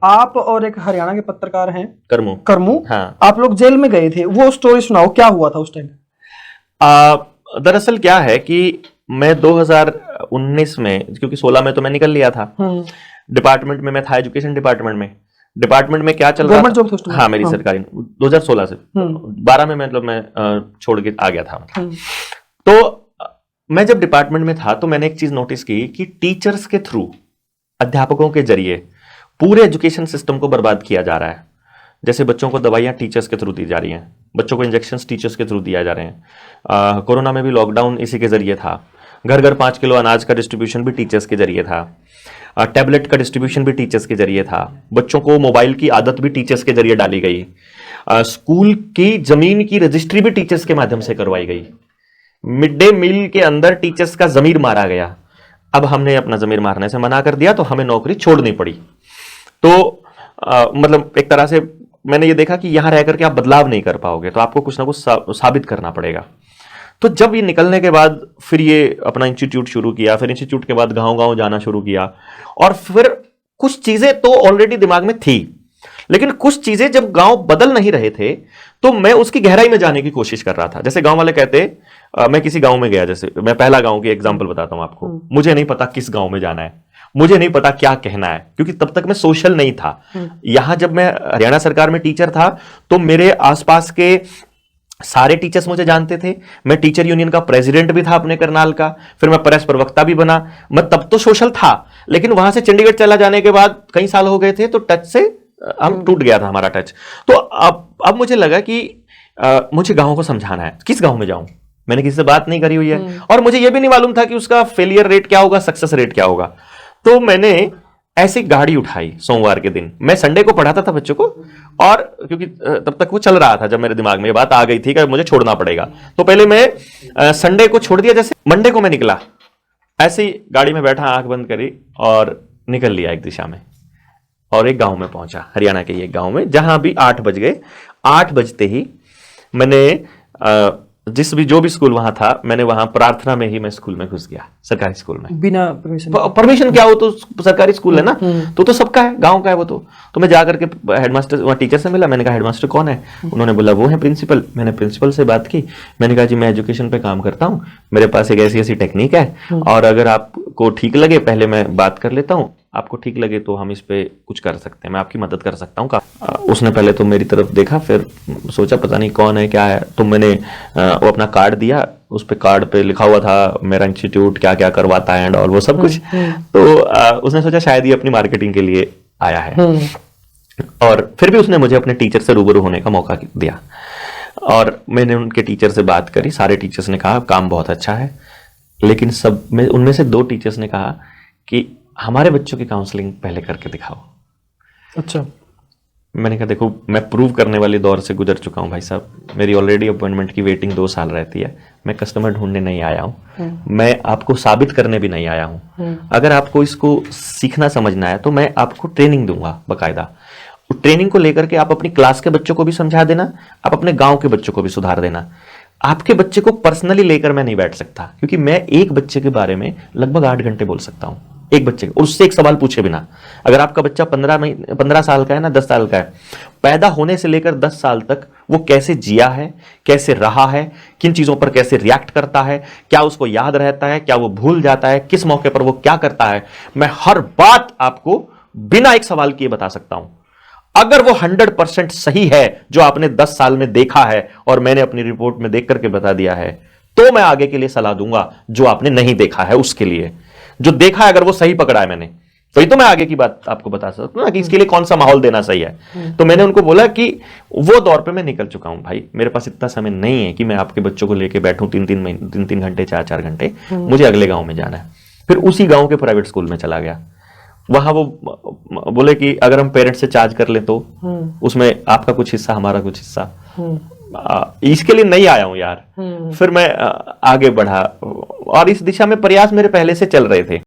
आप और एक हरियाणा के पत्रकार हैं करमू, हाँ। आप लोग जेल में गए थे, वो स्टोरी सुनाओ, क्या हुआ था उस टाइम? दरअसल क्या है कि मैं 2019 में, क्योंकि 16 में तो मैं निकल लिया था, डिपार्टमेंट में मैं था, एजुकेशन डिपार्टमेंट में क्या चल रहा था, जॉब था हाँ मेरी सरकारी, 2016 से 12 में मतलब मैं छोड़ के आ गया था। तो मैं जब डिपार्टमेंट में था तो मैंने एक चीज नोटिस की कि टीचर्स के थ्रू, अध्यापकों के जरिए पूरे एजुकेशन सिस्टम को बर्बाद किया जा रहा है। जैसे बच्चों को दवाइयां टीचर्स के थ्रू दी जा रही हैं, बच्चों को इंजेक्शंस टीचर्स के थ्रू दिया जा रहे हैं। कोरोना में भी लॉकडाउन इसी के जरिए था। घर घर 5 किलो अनाज का डिस्ट्रीब्यूशन भी टीचर्स के जरिए था। टैबलेट का डिस्ट्रीब्यूशन भी टीचर्स के जरिए था। बच्चों को मोबाइल की आदत भी टीचर्स के जरिए डाली गई। स्कूल की जमीन की रजिस्ट्री भी टीचर्स के माध्यम से करवाई गई। मिड डे मील के अंदर टीचर्स का जमीर मारा गया। अब हमने अपना जमीर मारने से मना कर दिया तो हमें नौकरी छोड़नी पड़ी। तो मतलब एक तरह से मैंने ये देखा कि यहां रहकर के आप बदलाव नहीं कर पाओगे, तो आपको कुछ ना कुछ साबित करना पड़ेगा। तो जब ये निकलने के बाद फिर ये अपना इंस्टीट्यूट शुरू किया, फिर इंस्टीट्यूट के बाद गांव-गांव जाना शुरू किया, और फिर कुछ चीजें तो ऑलरेडी दिमाग में थी, लेकिन कुछ चीजें जब गांव बदल नहीं रहे थे तो मैं उसकी गहराई में जाने की कोशिश कर रहा था। जैसे गांव वाले कहते, मैं किसी गांव में गया, जैसे मैं पहला गांव की एग्जांपल बताता हूं आपको, मुझे नहीं पता किस गांव में जाना है, मुझे नहीं पता क्या कहना है, क्योंकि तब तक मैं सोशल नहीं था। यहां जब मैं हरियाणा सरकार में टीचर था तो मेरे आसपास के सारे टीचर्स मुझे जानते थे। मैं टीचर यूनियन का प्रेसिडेंट भी था अपने करनाल का, फिर मैं प्रेस प्रवक्ता भी बना। मैं तब तो सोशल था, लेकिन वहां से चंडीगढ़ चला जाने के बाद कई साल हो गए थे तो टच से हम टूट गया था हमारा टच। तो अब मुझे लगा कि मुझे गांव को समझाना है। किस गांव में जाऊं? मैंने किसी से बात नहीं करी हुई है, और मुझे यह भी नहीं मालूम था कि उसका फेलियर रेट क्या होगा, सक्सेस रेट क्या होगा। तो मैंने ऐसी गाड़ी उठाई सोमवार के दिन। मैं संडे को पढ़ाता था बच्चों को, और क्योंकि तब तक वो चल रहा था, जब मेरे दिमाग में ये बात आ गई थी कि मुझे छोड़ना पड़ेगा, तो पहले मैं संडे को छोड़ दिया। जैसे मंडे को मैं निकला, ऐसी गाड़ी में बैठा, आंख बंद करी और निकल लिया एक दिशा में, और एक गांव में पहुंचा, हरियाणा के एक गांव में, जहां भी 8 बज गए। 8 बजते ही मैंने जो भी स्कूल वहां था, मैंने वहां प्रार्थना में ही मैं स्कूल में घुस गया, सरकारी स्कूल में, बिना परमिशन। क्या, वो तो सरकारी स्कूल है ना, तो सबका है, गांव का है वो तो मैं जाकर के हेडमास्टर, वहां टीचर से मिला। मैंने कहा हेडमास्टर कौन है? उन्होंने बोला वो है प्रिंसिपल। मैंने प्रिंसिपल से बात की। मैंने कहा जी मैं एजुकेशन पे काम करता हूँ, मेरे पास एक ऐसी टेक्निक है, और अगर आपको ठीक लगे, पहले मैं बात कर लेता हूँ, आपको ठीक लगे तो हम इस पे कुछ कर सकते हैं, मैं आपकी मदद कर सकता हूँ। उसने पहले तो मेरी तरफ देखा, फिर सोचा पता नहीं कौन है क्या है, तो मैंने वो अपना कार्ड दिया। उस पे कार्ड पे लिखा हुआ था मेरा इंस्टीट्यूट क्या क्या करवाता है एंड और वो सब कुछ। तो उसने सोचा शायद ये अपनी मार्केटिंग के लिए आया है, और फिर भी उसने मुझे अपने टीचर से रूबरू होने का मौका दिया, और मैंने उनके टीचर से बात करी। सारे टीचर्स ने कहा काम बहुत अच्छा है, लेकिन उनमें से 2 टीचर्स ने कहा कि हमारे बच्चों की काउंसलिंग पहले करके दिखाओ। अच्छा। मैंने कहा देखो, मैं प्रूव करने वाले दौर से गुजर चुका हूं भाई साहब। मेरी ऑलरेडी अपॉइंटमेंट की वेटिंग 2 साल रहती है। मैं कस्टमर ढूंढने नहीं आया हूं, मैं आपको साबित करने भी नहीं आया हूं। अगर आपको इसको सीखना समझना है तो मैं आपको ट्रेनिंग दूंगा बाकायदा। ट्रेनिंग को लेकर के आप अपनी क्लास के बच्चों को भी समझा देना, आप अपने गांव के बच्चों को भी सुधार देना। आपके बच्चे को पर्सनली लेकर मैं नहीं बैठ सकता, क्योंकि मैं एक बच्चे के बारे में लगभग 8 घंटे बोल सकता हूं, एक बच्चे, और उससे एक सवाल पूछे बिना। अगर आपका बच्चा 15 साल का है ना, 10 साल का है, पैदा होने से लेकर 10 साल तक वो कैसे जिया है, कैसे रहा है, किन चीजों पर कैसे रिएक्ट करता है, क्या उसको याद रहता है, क्या वो भूल जाता है, किस मौके पर वो क्या करता है, मैं हर बात आपको बिना एक सवाल किए बता सकता हूं। अगर वो 100% सही है जो आपने 10 साल में देखा है और मैंने अपनी रिपोर्ट में देख करके बता दिया है, तो मैं आगे के लिए सलाह दूंगा। जो आपने नहीं देखा है उसके लिए, जो देखा है अगर वो सही पकड़ा है मैंने, तो तो मैं आगे की बात आपको बता सकता हूं ना कि इसके लिए कौन सा माहौल देना सही है। तो मैंने उनको बोला कि वो दौर पे मैं निकल चुका हूं भाई, मेरे पास इतना समय नहीं है कि मैं आपके बच्चों को लेके बैठूं 3-3 घंटे, 4-4 घंटे। मुझे अगले गांव में जाना है। फिर उसी गांव के प्राइवेट स्कूल में चला गया। वहां वो बोले कि अगर हम पेरेंट्स से चार्ज कर ले तो उसमें आपका कुछ हिस्सा, हमारा कुछ हिस्सा। इसके लिए नहीं आया हूं यार। फिर मैं आगे बढ़ा, और इस दिशा में प्रयास मेरे पहले से चल रहे थे।